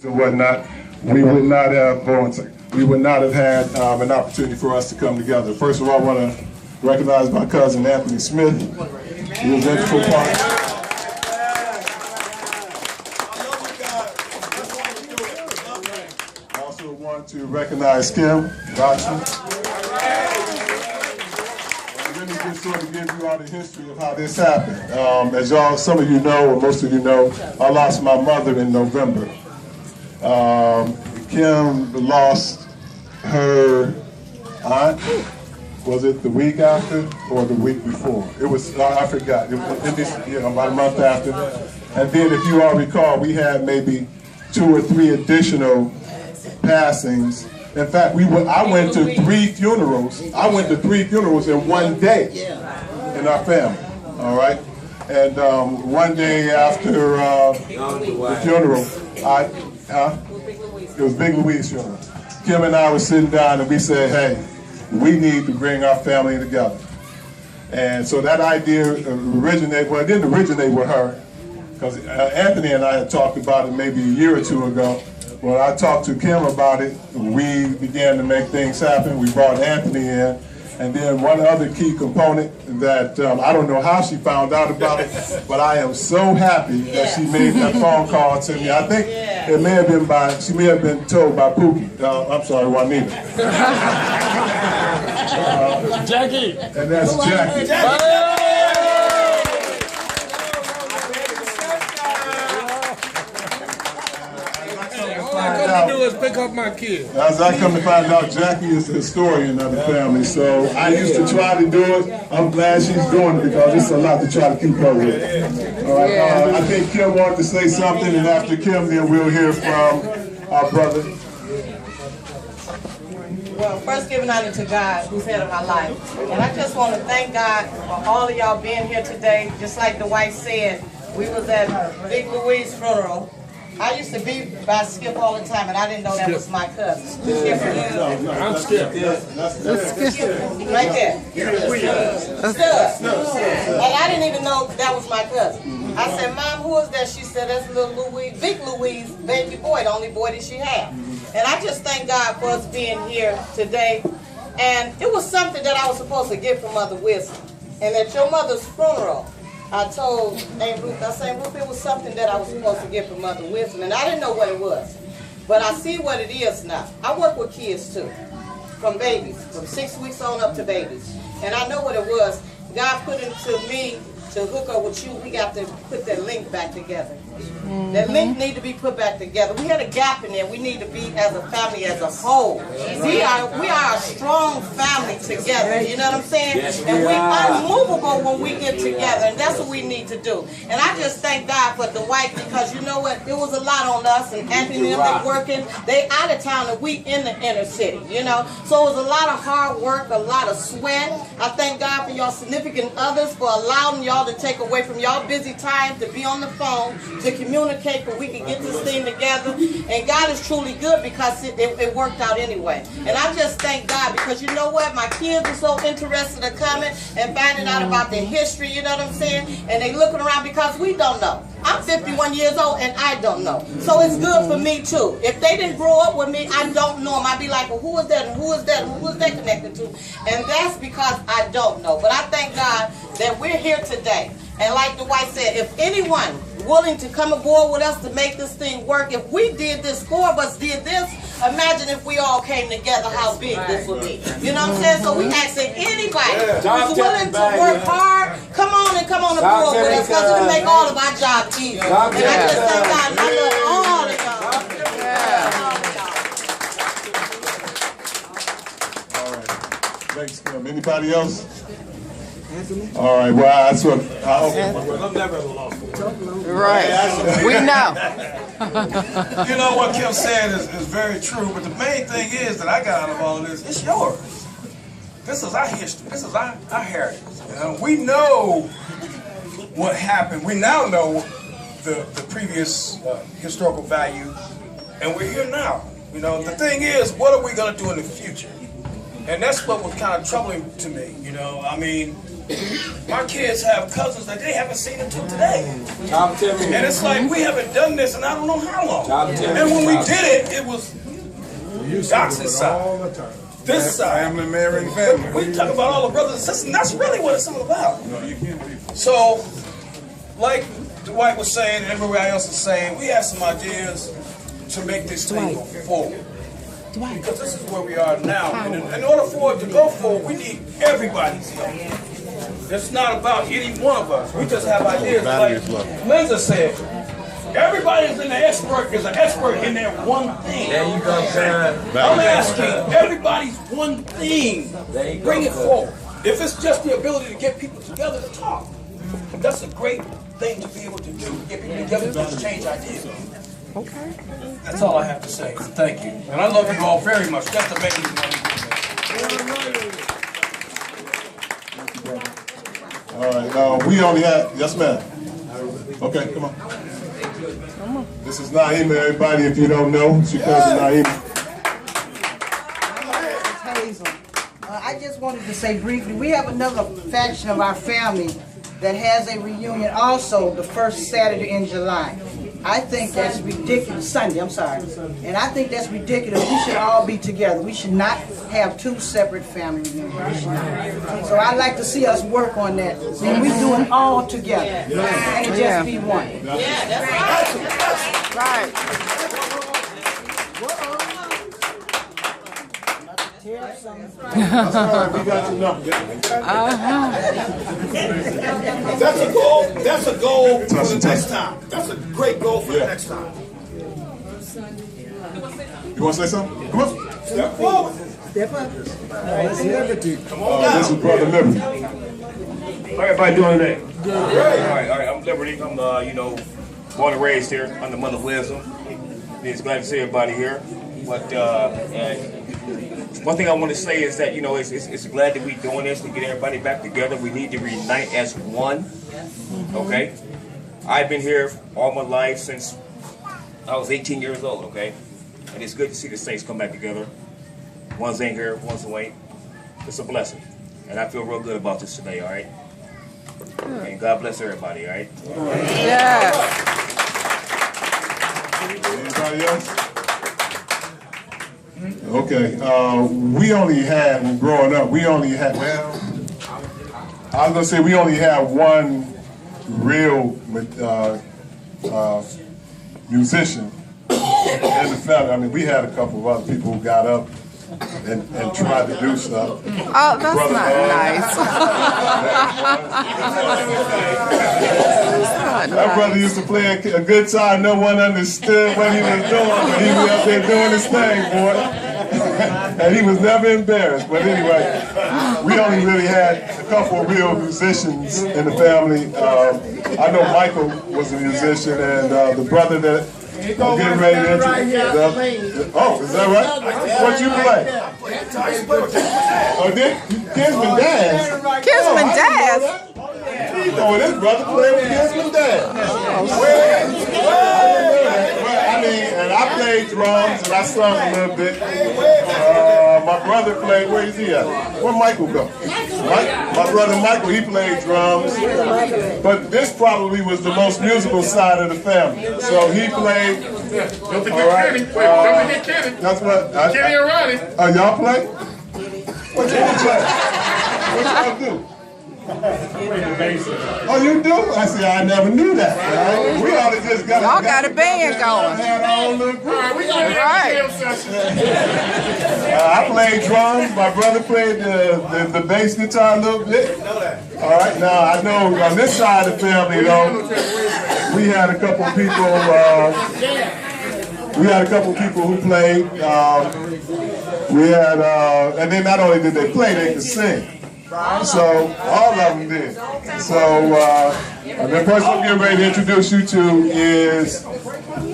and whatnot, we would not have had an opportunity for us to come together. First of all, I want to recognize my cousin Anthony Smith. He was an integral part. I also want to recognize Kim Roxton. Let me just sort of give you all the history of how this happened. As y'all, some of you know, or most of you know, I lost my mother in November. Kim lost her aunt, was it the week after or the week before? It was, I forgot, it was about a month after. And then if you all recall, we had maybe 2 or 3 additional passings. In fact, I went to 3 funerals. I went to 3 funerals in one day in our family, all right? And one day after the funeral, it was Big Louise's funeral. Kim and I were sitting down and we said, hey, we need to bring our family together. And so that idea originated, well, it didn't originate with her, because Anthony and I had talked about it maybe a year or 2 ago. When I talked to Kim about it, we began to make things happen. We brought Anthony in. And then one other key component that I don't know how she found out about it, but I am so happy that she made that phone call to me. I think it may have been she may have been told by Pookie. I'm sorry, Juanita. Jackie. And that's Jackie. All I come to do is pick up my kid. As I come to find out, Jackie is the historian of the family, so I used to try to do it. I'm glad she's doing it because it's a lot to try to keep up with. All right, I think Kim wanted to say something, and after Kim, then we'll hear from our brother. Well, first giving honor to God, who's head of my life. And I just want to thank God for all of y'all being here today. Just like the wife said, we was at Big Louise's funeral. I used to be by Skip all the time, and I didn't know that was my cousin. Skip. I'm Skip. Right there. Stud. And I didn't even know that was my cousin. I said, Mom, who is that? She said, that's little Louise, Big Louise, baby boy, the only boy that she had. And I just thank God for us being here today. And it was something that I was supposed to get from Mother Wisdom. And at your mother's funeral, I told Aunt Ruth, I said, Ruth, it was something that I was supposed to get from Mother Wisdom, and I didn't know what it was. But I see what it is now. I work with kids too, from babies, from 6 weeks on up to babies. And I know what it was. God put it to me to hook up with you. We got to put that link back together. That link need to be put back together. We had a gap in there. We need to be as a family as a whole. We are a strong family together. You know what I'm saying? And we are unmovable when we get together. And that's what we need to do. And I just thank God for the wife, because you know what? It was a lot on us. And Anthony and them, they working. They out of town and we in the inner city. You know? So it was a lot of hard work, a lot of sweat. I thank God for y'all significant others for allowing y'all to take away from y'all busy time to be on the phone, to communicate, but we can get this thing together. And God is truly good because it worked out anyway. And I just thank God, because you know what? My kids are so interested in coming and finding out about the history, you know what I'm saying? And they looking around because we don't know. I'm 51 years old and I don't know. So it's good for me too. If they didn't grow up with me, I don't know them. I'd be like, well, who is that and who is that and who is that connected to? And that's because I don't know. But I thank God that we're here today. And like the wife said, if anyone willing to come aboard with us to make this thing work, if we did this, 4 of us did this, imagine if we all came together, how big this would be. You know what I'm saying? So we asking anybody who's willing to work hard, come on aboard with us, because it'll make all of our jobs easier. And I just thank God, and I love all of y'all. All right. Thanks, Kim. Anybody else? All right, well, that's what I hope. I'm never at a loss. Right. We know. You know what Kim said is very true, but the main thing is that I got out of all of this, it's yours. This is our history. This is our heritage. You know, we know what happened. We now know the previous historical value, and we're here now. You know, the thing is, what are we going to do in the future? And that's what was kind of troubling to me. You know, I mean, my kids have cousins that they haven't seen until today. And it's like, we haven't done this in I don't know how long. And when we did it, it was Dox's side. This side. Family, marrying family. We talk about all the brothers and sisters, and that's really what it's all about. So, like Dwight was saying, and everybody else is saying, we have some ideas to make this thing go forward. Because this is where we are now. And in order for it to go forward, we need everybody's help. It's not about any one of us. We just have ideas. Like Linda said, everybody is an expert in their one thing. There you go, Sam. I'm asking everybody's one thing. Bring it forward. If it's just the ability to get people together to talk, that's a great thing to be able to do. Get people together to exchange ideas. Okay. That's all I have to say. Thank you. And I love you all very much. That's the main thing. All right, we only had, yes ma'am. Okay, come on. This is Naima, everybody, if you don't know. She cousin Naima. Hazel. I just wanted to say briefly, we have another faction of our family that has a reunion also the first Saturday in July. I think that's ridiculous. Sunday, I'm sorry. And I think that's ridiculous. We should all be together. We should not have two separate family reunions. So I'd like to see us work on that. And we do it all together. And it just be one. Yeah, that's Right. That's all right, we got your number. That's a goal. That's a goal for the next time. That's a great goal for the next time. You want to say something? Come on. Step forward. Step up. Come on down. This is Brother Liberty. How everybody doing today? Good. All right. I'm Liberty. I'm, born and raised here under Mother Wisdom. It's glad to see everybody here. But one thing I want to say is that, it's glad that we're doing this to get everybody back together. We need to reunite as one. Okay? I've been here all my life since I was 18 years old, okay? And it's good to see the saints come back together. One's in here, one's away. It's a blessing. And I feel real good about this today, all right? And God bless everybody, all right? Yeah. Anybody else? Okay, we only had, growing up, we only had one real musician in the family. I mean, we had a couple of other people who got up and tried to do stuff. Oh, that's not nice. That brother used to play a guitar. No one understood what he was doing, but he was up there doing his thing, boy. And he was never embarrassed. But anyway, we only really had a couple of real musicians in the family. I know Michael was a musician, and the brother that I'm getting ready to introduce. Oh, is that right? What you play? Oh, did Kinsman Daz? Kinsman Daz? Oh, this brother played with Kinsman Daz. I mean, and I played drums and I sung a little bit. My brother played, where is he at? Where'd Michael go? My brother Michael, he played drums. But this probably was the most musical side of the family. So he played. Don't forget Kenny. Don't forget Kenny. That's what. Kenny and Ronnie. Oh, y'all play? What y'all play? What y'all do? Oh, you do? I see. I never knew that. Right? We ought to just got. Y'all got a band going. Had our own little group. Right. I played drums. My brother played the bass guitar a little bit. All right. Now I know on this side of the family, though, we had a couple people. We had a couple people who played. We had, and then not only did they play, they could sing. So all of them did. So the person I'm getting ready to introduce you to is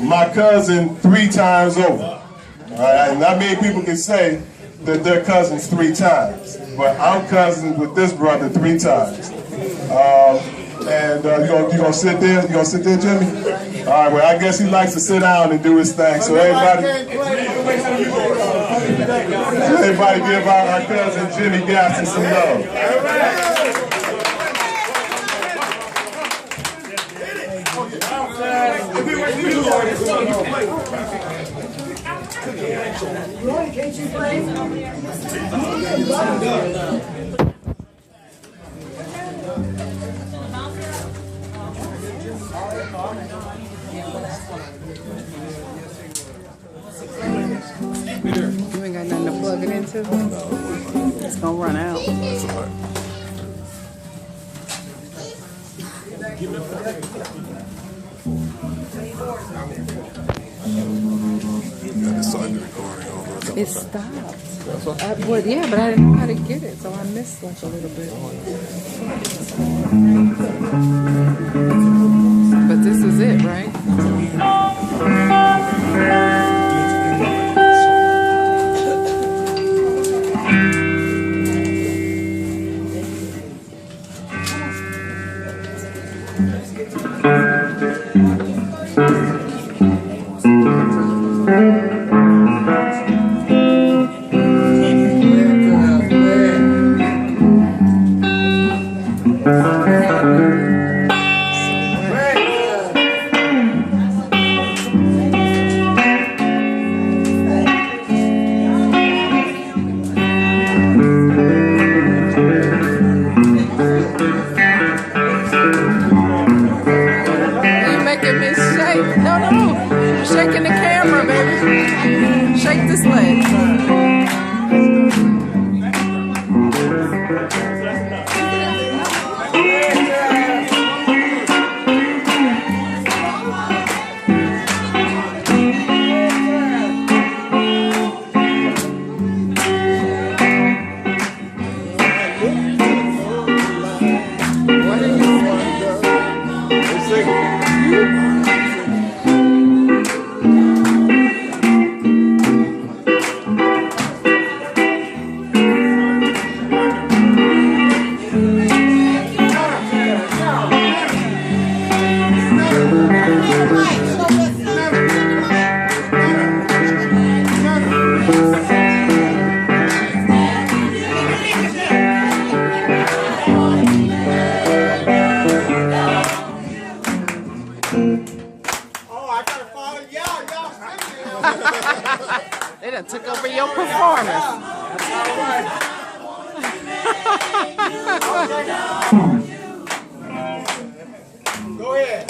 my cousin 3 times over. All right, and not many people can say that they're cousins 3 times, but I'm cousins with this brother 3 times. And you gonna sit there? You gonna sit there, Jimmy? All right. Well, I guess he likes to sit down and do his thing. So everybody give our cousin Jimmy Gaston some love. You ain't got nothing to plug it into? It's gonna run out. It stopped. Well, yeah, but I didn't know how to get it, so I missed like a little bit. But this is it, right? Shaking the camera, baby. Shake this leg. What are you They done took over your performance. Go ahead.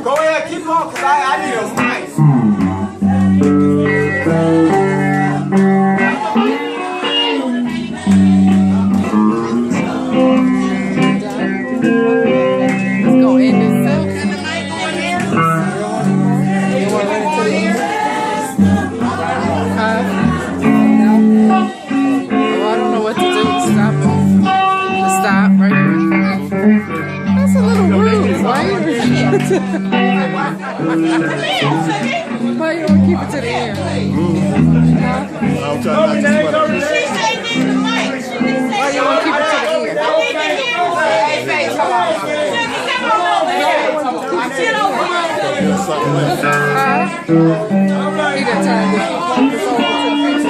Go ahead, keep on, because I need a mic. Let's go in this cell. You want to run into the ear? No? Oh, I don't know what to do. Stop it. Just stop right here. That's a little rude. Why you don't keep it to the ear? I'm trying not to sweat. Why you don't keep it to the ear? He got time to focus over to the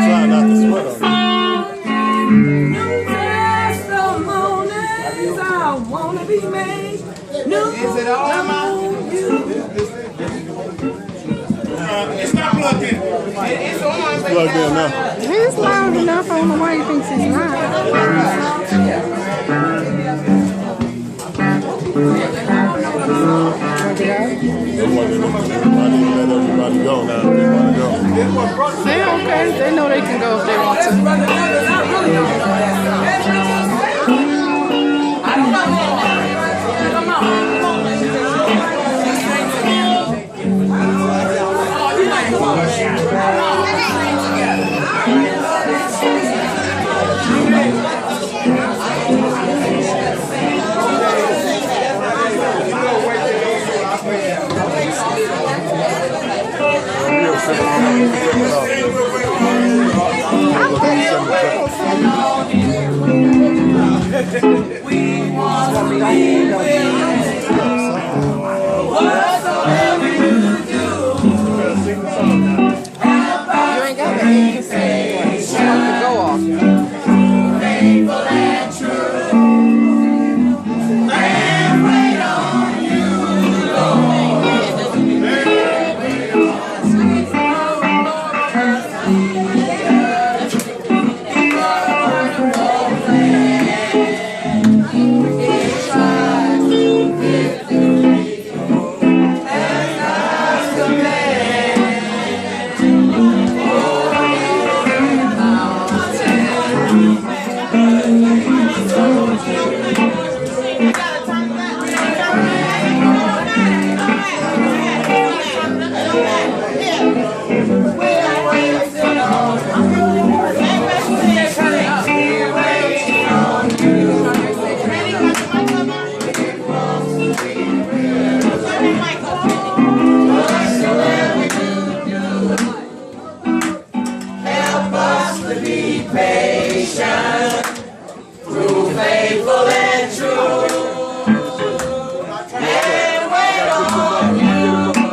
Try not to sweat on it. Is it all, Mama? It's not plugged in. It's on. Plugged in now. He's loud enough. I don't know why he thinks he's not. They want to let everybody go now. They want to go. They're okay. They know they can go if they want to. We want to be with whatsoever you do. You ain't got that. You can say you want to go off. Faithful and true. And wait on you, Lord.